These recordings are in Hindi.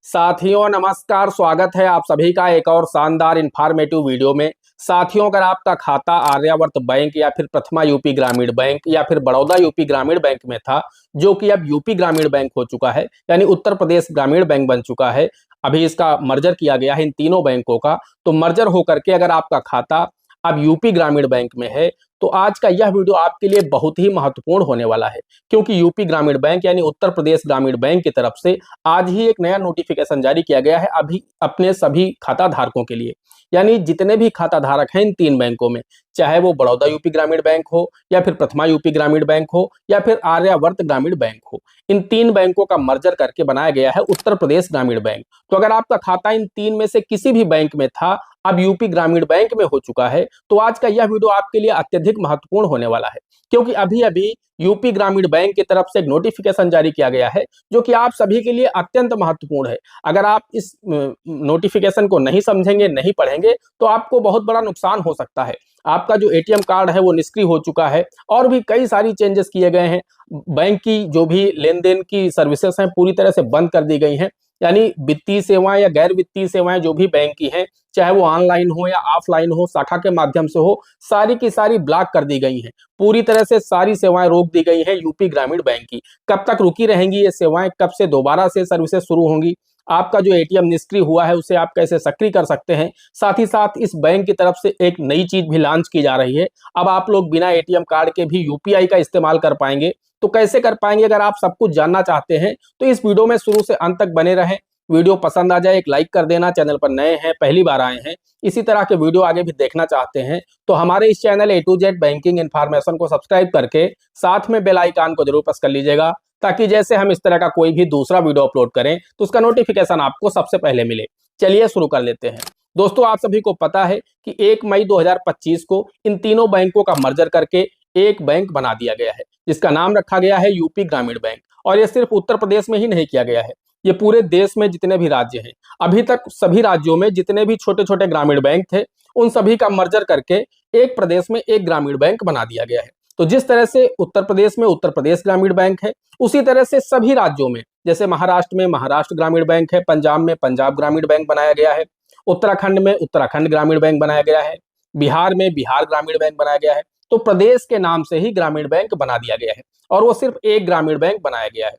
साथियों नमस्कार, स्वागत है आप सभी का एक और शानदार इन्फॉर्मेटिव वीडियो में। साथियों, अगर आपका खाता आर्यावर्त बैंक या फिर प्रथमा यूपी ग्रामीण बैंक या फिर बड़ौदा यूपी ग्रामीण बैंक में था, जो कि अब यूपी ग्रामीण बैंक हो चुका है, यानी उत्तर प्रदेश ग्रामीण बैंक बन चुका है। अभी इसका मर्जर किया गया है इन तीनों बैंकों का। तो मर्जर होकर के अगर आपका खाता अब यूपी ग्रामीण बैंक में है, तो आज का यह वीडियो आपके लिए बहुत ही महत्वपूर्ण होने वाला है, क्योंकि यूपी ग्रामीण बैंक यानी उत्तर प्रदेश ग्रामीण बैंक की तरफ से आज ही एक नया नोटिफिकेशन जारी किया गया है अभी अपने सभी खाता धारकों के लिए। यानी जितने भी खाता धारक हैं इन तीन बैंकों में, चाहे वो बड़ौदा यूपी ग्रामीण बैंक हो या फिर प्रथमा यूपी ग्रामीण बैंक हो या फिर आर्यावर्त ग्रामीण बैंक हो, इन तीन बैंकों का मर्जर करके बनाया गया है उत्तर प्रदेश ग्रामीण बैंक। तो अगर आपका खाता इन तीन में से किसी भी बैंक में था, अब यूपी ग्रामीण बैंक में हो चुका है, तो आज का यह वीडियो आपके लिए अत्यधिक महत्वपूर्ण होने वाला है, क्योंकि अभी अभी यूपी ग्रामीण बैंक की तरफ से एक नोटिफिकेशन जारी किया गया है, जो कि आप सभी के लिए अत्यंत महत्वपूर्ण है। अगर आप इस नोटिफिकेशन को नहीं समझेंगे, नहीं पढ़ेंगे, तो आपको बहुत बड़ा नुकसान हो सकता है। आपका जो एटीएम कार्ड है वो निष्क्रिय हो चुका है और भी कई सारी चेंजेस किए गए हैं। बैंक की जो भी लेन देन की सर्विसेज हैं पूरी तरह से बंद कर दी गई हैं। यानी वित्तीय सेवाएं या गैर वित्तीय सेवाएं जो भी बैंक की हैं, चाहे वो ऑनलाइन हो या ऑफलाइन हो, शाखा के माध्यम से हो, सारी की सारी ब्लॉक कर दी गई हैं। पूरी तरह से सारी सेवाएं रोक दी गई हैं यूपी ग्रामीण बैंक की। कब तक रुकी रहेंगी ये सेवाएं, कब से दोबारा से सर्विसेज शुरू होंगी, आपका जो एटीएम निष्क्रिय हुआ है उसे आप कैसे सक्रिय कर सकते हैं, साथ ही साथ इस बैंक की तरफ से एक नई चीज भी लॉन्च की जा रही है। अब आप लोग बिना एटीएम कार्ड के भी यूपीआई का इस्तेमाल कर पाएंगे। तो कैसे कर पाएंगे, अगर आप सब कुछ जानना चाहते हैं तो इस वीडियो में शुरू से अंत तक बने रहें। वीडियो पसंद आ जाए एक लाइक कर देना, चैनल पर नए हैं, पहली बार आए हैं, इसी तरह के वीडियो आगे भी देखना चाहते हैं तो हमारे इस channel A to Z banking information को सब्सक्राइब करके साथ में बेल आइकन को जरूर प्रेस कर लीजिएगा, ताकि जैसे हम इस तरह का कोई भी दूसरा वीडियो अपलोड करें तो उसका नोटिफिकेशन आपको सबसे पहले मिले। चलिए शुरू कर लेते हैं। दोस्तों, आप सभी को पता है कि 1 मई 2025 को इन तीनों बैंकों का मर्जर करके एक बैंक बना दिया गया है, जिसका नाम रखा गया है यूपी ग्रामीण बैंक। और ये सिर्फ उत्तर प्रदेश में ही नहीं किया गया है, ये पूरे देश में जितने भी राज्य हैं, अभी तक सभी राज्यों में जितने भी छोटे छोटे ग्रामीण बैंक थे, उन सभी का मर्जर करके एक प्रदेश में एक ग्रामीण बैंक बना दिया गया है। तो जिस तरह से उत्तर प्रदेश में उत्तर प्रदेश ग्रामीण बैंक है, उसी तरह से सभी राज्यों में, जैसे महाराष्ट्र में महाराष्ट्र ग्रामीण बैंक है, पंजाब में पंजाब ग्रामीण बैंक बनाया गया है, उत्तराखंड में उत्तराखंड ग्रामीण बैंक बनाया गया है, बिहार में बिहार ग्रामीण बैंक बनाया गया है। तो प्रदेश के नाम से ही ग्रामीण बैंक बना दिया गया है और वो सिर्फ एक ग्रामीण बैंक बनाया गया है।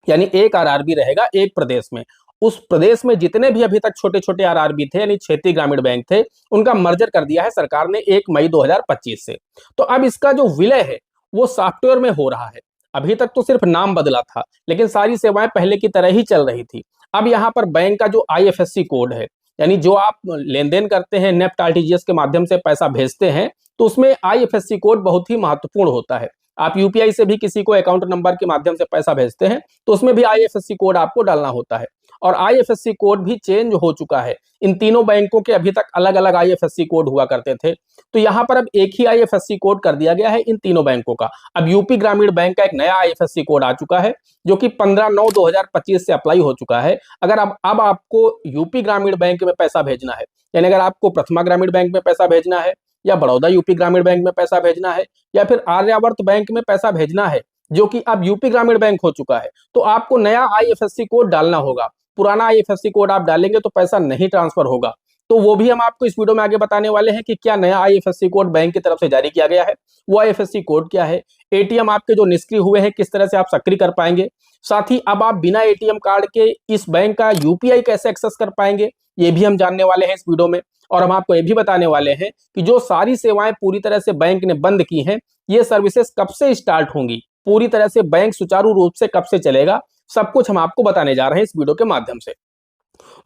यानी एक आरआरबी रहेगा एक प्रदेश में। उस प्रदेश में जितने भी अभी तक छोटे छोटे आरआरबी थे, यानी क्षेत्रीय ग्रामीण बैंक थे, उनका मर्जर कर दिया है सरकार ने 1 मई 2025 से। तो अब इसका जो विलय है वो सॉफ्टवेयर में हो रहा है। अभी तक तो सिर्फ नाम बदला था, लेकिन सारी सेवाएं पहले की तरह ही चल रही थी। अब यहाँ पर बैंक का जो आईएफएससी कोड है, यानी जो आप लेन देन करते हैं, नेफ्ट आरटीजीएस के माध्यम से पैसा भेजते हैं, तो उसमें आईएफएससी कोड बहुत ही महत्वपूर्ण होता है। आप यूपीआई से भी किसी को अकाउंट नंबर के माध्यम से पैसा भेजते हैं, तो उसमें भी आईएफएससी कोड आपको डालना होता है। और आईएफएससी कोड भी चेंज हो चुका है। इन तीनों बैंकों के अभी तक अलग अलग आईएफएससी कोड हुआ करते थे, तो यहाँ पर अब एक ही आईएफएससी कोड कर दिया गया है इन तीनों बैंकों का। अब यूपी ग्रामीण बैंक का एक नया आईएफएससी कोड आ चुका है, जो कि 15/9/2025 से अप्लाई हो चुका है। अगर अब आपको यूपी ग्रामीण बैंक में पैसा भेजना है, यानी अगर आपको प्रथमा ग्रामीण बैंक में पैसा भेजना है, या बड़ौदा यूपी ग्रामीण बैंक में पैसा भेजना है, या फिर आर्यावर्त बैंक में पैसा भेजना है, जो कि अब यूपी ग्रामीण बैंक हो चुका है, तो आपको नया आईएफएससी कोड डालना होगा। पुराना आईएफएससी कोड आप डालेंगे तो पैसा नहीं ट्रांसफर होगा। तो वो भी हम आपको इस वीडियो में आगे बताने वाले हैं कि क्या नया आईएफएससी कोड बैंक की तरफ से जारी किया गया है, वो आईएफएससी कोड क्या है, एटीएम आपके जो निष्क्रिय हुए हैं किस तरह से आप सक्रिय कर पाएंगे, साथ ही अब आप बिना एटीएम कार्ड के इस बैंक का यूपीआई कैसे एक्सेस कर पाएंगे, ये भी हम जानने वाले हैं इस वीडियो में। और हम आपको ये भी बताने वाले हैं कि जो सारी सेवाएं पूरी तरह से बैंक ने बंद की हैं, ये सर्विसेज कब से स्टार्ट होंगी, पूरी तरह से बैंक सुचारू रूप से कब से चलेगा, सब कुछ हम आपको बताने जा रहे हैं इस वीडियो के माध्यम से।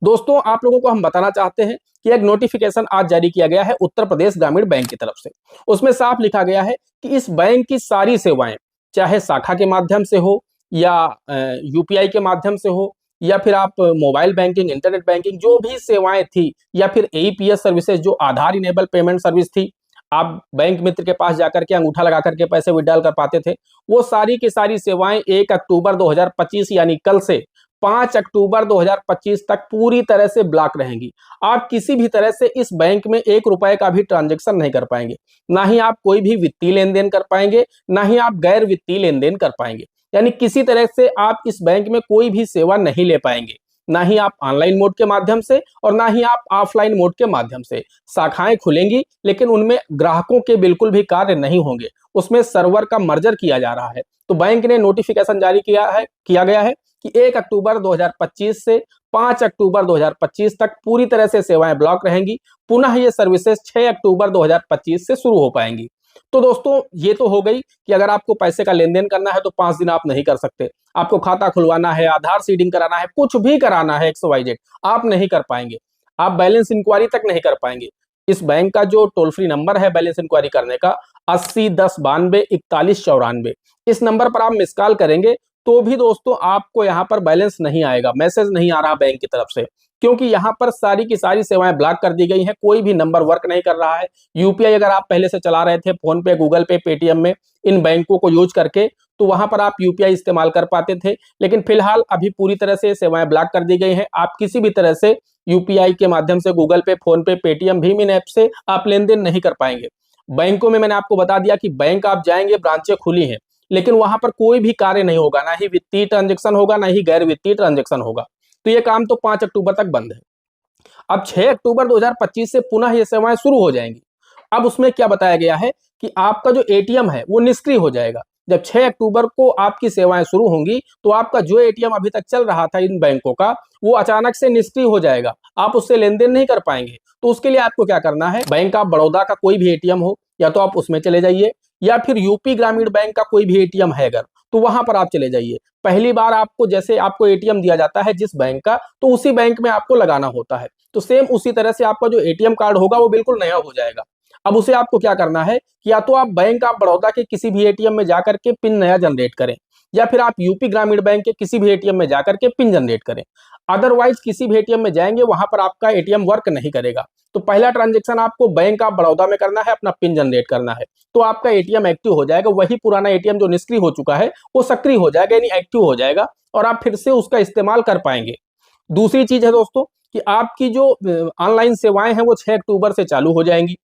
दोस्तों, आप लोगों को हम बताना चाहते हैं कि एक नोटिफिकेशन आज जारी किया गया है उत्तर प्रदेश ग्रामीण बैंक की तरफ से। उसमें साफ लिखा गया है कि इस बैंक की सारी सेवाएं, चाहे शाखा के माध्यम से हो या यूपीआई के माध्यम से हो, या फिर आप मोबाइल बैंकिंग, इंटरनेट बैंकिंग, जो भी सेवाएं थी, या फिर एईपीएस सर्विसेज जो आधार इनेबल पेमेंट सर्विस थी, आप बैंक मित्र के पास जाकर के अंगूठा लगा करके पैसे विड्रॉल कर पाते थे, वो सारी की सारी सेवाएं 1 अक्टूबर 2025 यानी कल से 5 अक्टूबर 2025 तक पूरी तरह से ब्लॉक रहेंगी। आप किसी भी तरह से इस बैंक में 1 रुपए का भी ट्रांजैक्शन नहीं कर पाएंगे, ना ही आप कोई भी वित्तीय लेन देन कर पाएंगे, ना ही आप गैर वित्तीय लेन देन कर पाएंगे। यानी किसी तरह से आप इस बैंक में कोई भी सेवा नहीं ले पाएंगे। ना ही आप ऑनलाइन मोड के माध्यम से और ना ही आप ऑफलाइन मोड के माध्यम से। शाखाएं खुलेंगी लेकिन उनमें ग्राहकों के बिल्कुल भी कार्य नहीं होंगे, उसमें सर्वर का मर्जर किया जा रहा है। तो बैंक ने नोटिफिकेशन जारी किया गया है कि 1 अक्टूबर 2025 से 5 अक्टूबर 2025 तक पूरी तरह से सेवाएं ब्लॉक रहेंगी। पुनः ये सर्विसेज 6 अक्टूबर 2025 से शुरू हो पाएंगी। तो दोस्तों ये तो हो गई कि अगर आपको पैसे का लेन देन करना है तो 5 दिन आप नहीं कर सकते। आपको खाता खुलवाना है, आधार सीडिंग कराना है, कुछ भी कराना है XYZ, आप नहीं कर पाएंगे। आप बैलेंस इंक्वायरी तक नहीं कर पाएंगे। इस बैंक का जो टोल फ्री नंबर है बैलेंस इंक्वायरी करने का 80 10 92 41 94, इस नंबर पर आप मिस कॉल करेंगे तो भी दोस्तों आपको यहाँ पर बैलेंस नहीं आएगा, मैसेज नहीं आ रहा बैंक की तरफ से, क्योंकि यहाँ पर सारी की सारी सेवाएं ब्लॉक कर दी गई हैं। कोई भी नंबर वर्क नहीं कर रहा है। यूपीआई अगर आप पहले से चला रहे थे फोन पे, गूगल पे, पेटीएम में, इन बैंकों को यूज करके, तो वहां पर आप यूपीआई इस्तेमाल कर पाते थे। लेकिन फिलहाल अभी पूरी तरह से सेवाएं ब्लॉक कर दी गई हैं। आप किसी भी तरह से यूपीआई के माध्यम से गूगल पे, फोन पे, पेटीएम, भीम इन ऐप से आप लेन देन नहीं कर पाएंगे। बैंकों में मैंने आपको बता दिया कि बैंक आप जाएंगे, ब्रांचें खुली हैं, लेकिन वहां पर कोई भी कार्य नहीं होगा, ना ही वित्तीय ट्रांजेक्शन होगा, ना ही गैर वित्तीय ट्रांजेक्शन होगा। तो ये काम तो 5 अक्टूबर तक बंद है। अब 6 अक्टूबर 2025 से पुनः ये सेवाएं शुरू हो जाएंगी। अब उसमें क्या बताया गया है कि आपका जो एटीएम है वो निष्क्रिय हो जाएगा। जब 6 अक्टूबर को आपकी सेवाएं शुरू होंगी तो आपका जो एटीएम अभी तक चल रहा था इन बैंकों का, वो अचानक से निष्क्रिय हो जाएगा। आप उससे लेन देन नहीं कर पाएंगे। तो उसके लिए आपको क्या करना है, बैंक ऑफ बड़ौदा का कोई भी एटीएम हो, या तो आप उसमें चले जाइए, या फिर यूपी ग्रामीण बैंक का कोई भी एटीएम है अगर, तो वहां पर आप चले जाइए। पहली बार आपको जैसे आपको एटीएम दिया जाता है जिस बैंक का, तो उसी बैंक में आपको लगाना होता है। तो सेम उसी तरह से आपका जो एटीएम कार्ड होगा वो बिल्कुल नया हो जाएगा। अब उसे आपको क्या करना है कि या तो आप बैंक ऑफ बड़ौदा के किसी भी एटीएम में जाकर के पिन नया जनरेट करें, या फिर आप यूपी ग्रामीण बैंक के किसी भी एटीएम में जाकर के पिन जनरेट करें। अदरवाइज किसी भी एटीएम में जाएंगे वहां पर आपका एटीएम वर्क नहीं करेगा। तो पहला ट्रांजेक्शन आपको बैंक ऑफ बड़ौदा में करना है, अपना पिन जनरेट करना है, तो आपका एटीएम एक्टिव हो जाएगा। वही पुराना एटीएम जो निष्क्रिय हो चुका है वो सक्रिय हो जाएगा, यानी एक्टिव हो जाएगा, और आप फिर से उसका इस्तेमाल कर पाएंगे। दूसरी चीज है दोस्तों कि आपकी जो ऑनलाइन सेवाएं हैं वो 6 अक्टूबर से चालू हो जाएंगी।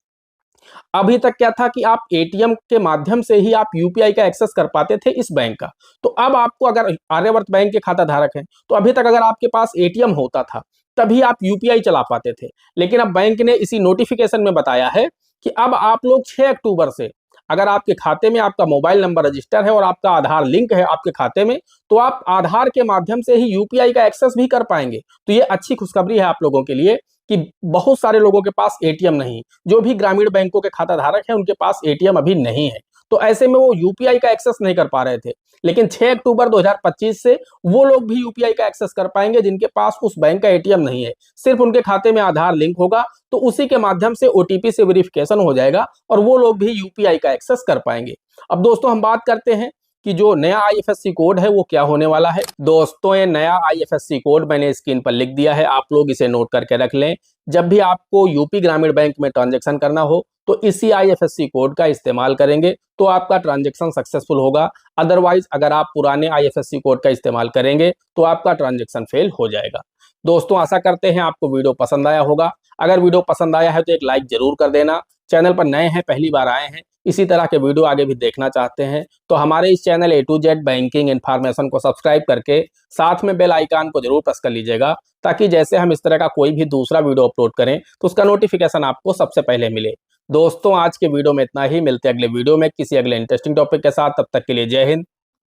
अभी तक क्या था कि आप एटीएम के माध्यम से ही आप यूपीआई का एक्सेस कर पाते थे इस बैंक का। तो अब आपको, अगर आर्यावर्त बैंक के खाता धारक हैं, तो अभी तक अगर आपके पास एटीएम होता था तभी आप यूपीआई चला पाते थे। लेकिन अब बैंक ने इसी नोटिफिकेशन में बताया है कि अब आप लोग 6 अक्टूबर से, अगर आपके खाते में आपका मोबाइल नंबर रजिस्टर है और आपका आधार लिंक है आपके खाते में, तो आप आधार के माध्यम से ही यूपीआई का एक्सेस भी कर पाएंगे। तो ये अच्छी खुशखबरी है आप लोगों के लिए कि बहुत सारे लोगों के पास एटीएम नहीं, जो भी ग्रामीण बैंकों के खाता धारक हैं उनके पास एटीएम अभी नहीं है। तो ऐसे में वो यूपीआई का एक्सेस नहीं कर पा रहे थे। लेकिन 6 अक्टूबर 2025 से वो लोग भी यूपीआई का एक्सेस कर पाएंगे जिनके पास उस बैंक का एटीएम नहीं है। सिर्फ उनके खाते में आधार लिंक होगा, तो उसी के माध्यम से ओटीपी से वेरिफिकेशन हो जाएगा और वो लोग भी यूपीआई का एक्सेस कर पाएंगे। अब दोस्तों हम बात करते हैं कि जो नया आईएफएससी कोड है वो क्या होने वाला है। दोस्तों ये नया आईएफएससी कोड मैंने स्क्रीन पर लिख दिया है, आप लोग इसे नोट करके रख लें। जब भी आपको यूपी ग्रामीण बैंक में ट्रांजैक्शन करना हो तो इसी आईएफएससी कोड का इस्तेमाल करेंगे तो आपका ट्रांजैक्शन सक्सेसफुल होगा। अदरवाइज अगर आप पुराने आईएफएससी कोड का इस्तेमाल करेंगे तो आपका ट्रांजैक्शन फेल हो जाएगा। दोस्तों आशा करते हैं आपको वीडियो पसंद आया होगा। अगर वीडियो पसंद आया है तो एक लाइक जरूर कर देना। चैनल पर नए हैं, पहली बार आए हैं, इसी तरह के वीडियो आगे भी देखना चाहते हैं तो हमारे इस channel A to Z banking information को सब्सक्राइब करके साथ में बेल आइकन को जरूर प्रेस कर लीजिएगा, ताकि जैसे हम इस तरह का कोई भी दूसरा वीडियो अपलोड करें तो उसका नोटिफिकेशन आपको सबसे पहले मिले। दोस्तों आज के वीडियो में इतना ही, मिलते हैं अगले वीडियो में किसी अगले इंटरेस्टिंग टॉपिक के साथ। तब तक के लिए जय हिंद,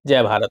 जय भारत।